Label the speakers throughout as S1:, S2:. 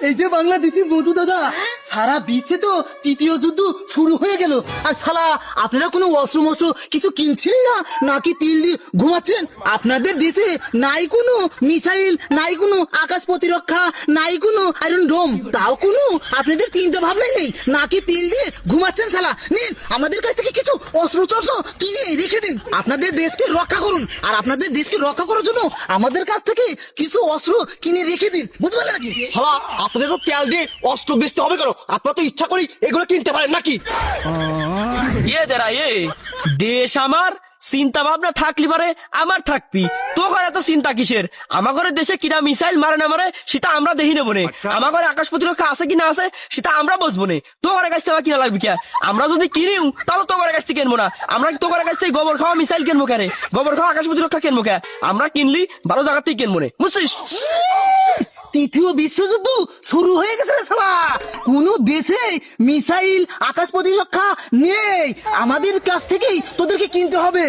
S1: এই যে বাংলাদেশি বধু দাদা, সারা বিশ্বে তো তৃতীয় যুদ্ধ শুরু হয়ে গেল, আর শালা আপনারা কোনো অস্ত্র মস্ত্র কিছু কিনছিলেন না, নাকি তিল দিয়ে ঘুমাচ্ছেন? আপনাদের দেশে নাই কোনো মিসাইল, নাই কোনো আকাশ প্রতিরক্ষা, নাই কোনো আয়রন ডোম, তাও কোনো আপনাদের চিন্তা ভাবনাই নেই, নাকি তিল দিয়ে ঘুমাচ্ছেন? শালা নিন আমাদের কাছ থেকে কিছু অস্ত্র টস্ত্র কিনে রেখে দিন, আপনাদের দেশকে রক্ষা করুন। আর আপনাদের দেশকে রক্ষা করার জন্য আমাদের কাছ থেকে কিছু অস্ত্র কিনে রেখে দিন, বুঝতে পারলেন নাকি?
S2: শালা আপনাদের তো তেল দিয়ে অস্ত্র বেচতে হবে কেন? আপনারা তো ইচ্ছা করেই এগুলো কিনতে পারেন নাকি?
S3: দেশ আমার, চিন্তা ভাবনা থাকলি পারে আমার থাকবি, তোর এত চিন্তা কিসের? আমার ঘরে দেশে কিনা মিসাইল মারে না মারে সেটা আমরা দেখি নেবো নে, আমার ঘরে আকাশ প্রতিরক্ষা আছে কিনা আছে সেটা আমরা বসবো নে, তোর ঘরের কাছ থেকে কিনা লাগবে কে? আমরা যদি কিনিও তাহলে তোর ঘরের কাছ থেকে কিনবো না। আমরা তোর ঘরের কাছ থেকে গোবর খাওয়া মিসাইল কিনবো কে রে? গোবর খাওয়া আকাশ প্রতিরক্ষা কিনবো কে? আমরা কিনলি ভালো জায়গা থেকে কিনবো নে, বুঝছিস?
S1: তৃতীয় বিশ্বযুদ্ধ শুরু হয়ে গেছে রে শালা, কোন দেশে মিসাইল আকাশ প্রতিরক্ষা নেই, আমাদের কাছ থেকেই তোদেরকে কিনতে হবে।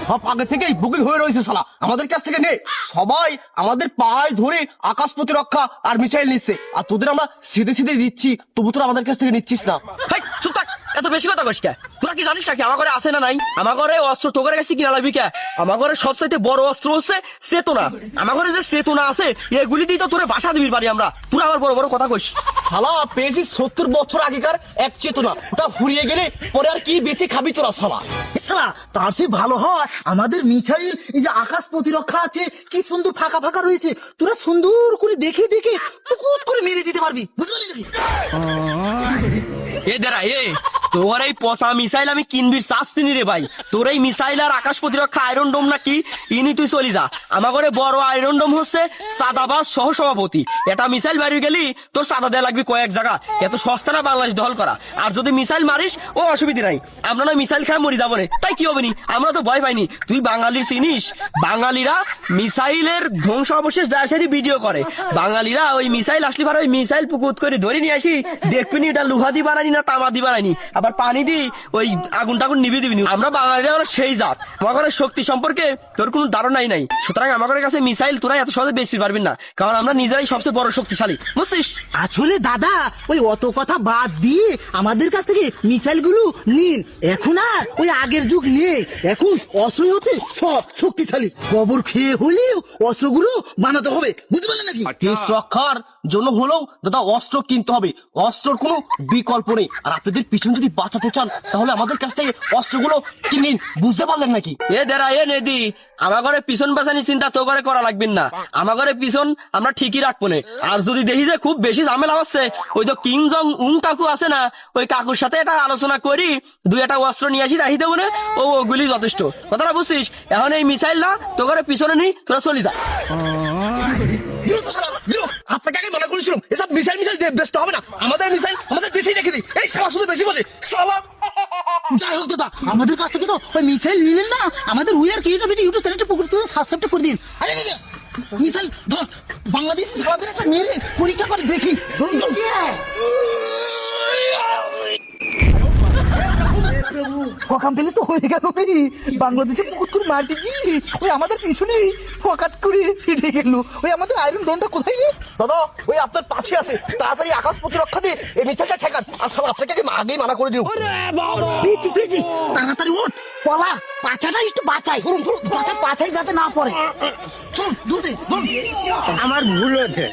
S2: সব আগে থেকেই বুকিং হয়ে রয়েছে শালা, আমাদের কাছ থেকে নে। সবাই আমাদের পায়ে ধরে আকাশ প্রতিরক্ষা আর মিসাইল নিচ্ছে, আর তোদের আমরা সিধে সিধে দিচ্ছি, তবু তোরা আমাদের কাছ থেকে নিচ্ছিস না।
S3: হেই, চুপ থাক, এত বেশি কথা কইস কে? তোরা কি জানিস নাকি আমার ঘরে আছে না নাই? আমার ঘরে অস্ত্র তোর কাছে কিনা লাগবি কে? আমার ঘরে সবচাইতে বড় অস্ত্র হচ্ছে চেতনা। আমার ঘরে যে চেতনা আছে এগুলি দিয়ে তো তোরে বাসা দিবি পারি আমরা। তোরা আবার বড় বড় কথা কইস।
S2: শালা পেয়েছি 70 বছর আগেকার এক চেতনা, ওটা ফুরিয়ে গেলে পরে আর কি বেঁচে খাবি তোরা শালা?
S1: শালা তার চেয়ে ভালো হয় আমাদের মিসাইল, এই যে আকাশ প্রতিরক্ষা আছে, কি সুন্দর ফাঁকা ফাঁকা রয়েছে, তোরা সুন্দর করে দেখে দেখে পুকুট করে মেরে দিতে পারবি, বুঝতে পারলি নাকি?
S3: তোর এই পচা মিসাইল আমি কিনবি চাচ্ছি নি রে ভাই। তোর এই মিসাইল আর আকাশ প্রতিরক্ষা আয়রন ডোম নাকি ইনি তুই চলি যা। আমার ঘরে বড় আয়রন ডোম হচ্ছে সাদাবাজ সহ সভাপতি। এটা মিসাইল মারি গেলি তোর সাদা দেয়া লাগবে কয়েক জায়গা, এত সস্তা না বাংলাদেশ দখল করা। আর যদি মিসাইল মারিস ও অসুবিধা নাই, আমরা না মিসাইল খায় মরি যাবো না, তাই কি হবে নি? আমরা তো ভয় পাইনি। তুই বাঙালির চিনিস, বাঙালিরা মিসাইলের ধ্বংস অবশেষ যায় ভিডিও করে। বাঙালিরা ওই মিসাইল আসলি ভার ওই মিসাইল পুকুত করে ধরে নিয়ে আসি, দেখবিনি এটা লোহা দি বানানি না তামা দি বানানি, আবার পানি দি ওই আগুন টাগুন নিভে দিবি। আমরা বাঙালিরা হলো সেই জাত, আমার ঘরের শক্তি সম্পর্কে তোর কোনো ধারণাই নাই। সুতরাং আমার কাছে মিসাইল তোরা এত সহজে বেশি পারবি না, কারণ আমরা নিজেরাই সবচেয়ে বড় শক্তিশালী, বুঝছিস?
S1: আসলে দাদা ওই অত কথা বাদ দিয়ে আমাদের কাছ থেকে মিসাইল গুলো নিন, এখন আর ওই আগের যুগ নেই, এখন অস্ত্রই হচ্ছে সব শক্তিশালী, কবর খেয়ে হলেও অস্ত্রগুলো বানাতে হবে, বুঝতে পারলেন নাকি?
S2: দেশ রক্ষার জন্য হলেও দাদা অস্ত্র কিনতে হবে, অস্ত্রর কোনো বিকল্প নেই। আর আপনাদের পিছন যদি বাঁচাতে চান তাহলে আমাদের কাছ থেকে অস্ত্রগুলো কিনিন, বুঝতে পারলেন নাকি?
S3: নেদি আমার ঘরে পিছন বাঁচানি চিন্তা তো করে করা লাগবে না, আমার ঘরে পিছন আমরা ঠিকই রাখবো না। আর যদি দেখি যে খুব বেশি ঝামেলা হচ্ছে, ওই তো কিং জং উং কাকু আছে না, ওই কাকুর সাথে এটা আলোচনা করি দুই একটা অস্ত্র নিয়ে আসি রাখি দেবো না, ওগুলি যথেষ্ট। কথাটা বুঝছিস? এখন এই মিসাইল না তো করে পিছনে নি, তোরা চলি যা।
S2: আপনাকে আগে মনে করেছিলাম এসব মিসাইল মিসাইল ব্যস্ত হবে না, আমাদের মিসাইল আমাদের দেশেই রেখে দিই। এই শালা শুধু বেশি বলে শালা।
S1: যাই হোক দাদা, আমাদের কাছ থেকে তো ওই মিসাইল নিলেন না, আমাদের উইয়ার ক্রিয়েটিভিটি ইউটিউব চ্যানেলটা সাবস্ক্রাইব করে দিন। আরে মিসাইল ধর, বাংলাদেশ সারাদের একটা মেরে পরীক্ষা করে দেখি, ধরুন ধরুন। ফকাম পেলে তো হয়ে গেল, বাংলাদেশে পুকুর করে মারতে গিয়ে ওই আমাদের পিছনেই ফকাট করে ফিরে গেল। ওই আমাদের আয়রন ডোমটা কোথায় রে?
S2: দাদা ওই আপনার পাশে আছে, তাড়াতাড়ি আকাশ প্রতিরক্ষা দিয়ে এই মিসাইলটা ঠেকান। আর সব আপনাকে আগেই মানা করে দিও।
S1: পেয়েছি পেয়েছি, তাড়াতাড়ি ওঠ, পলা পাছাটা একটু বাঁচাই, ধরুন ধরুন, যাতে পাছাই যাতে না পড়ে। চলুন দূর দে,
S4: আমার ভুল হয়েছে।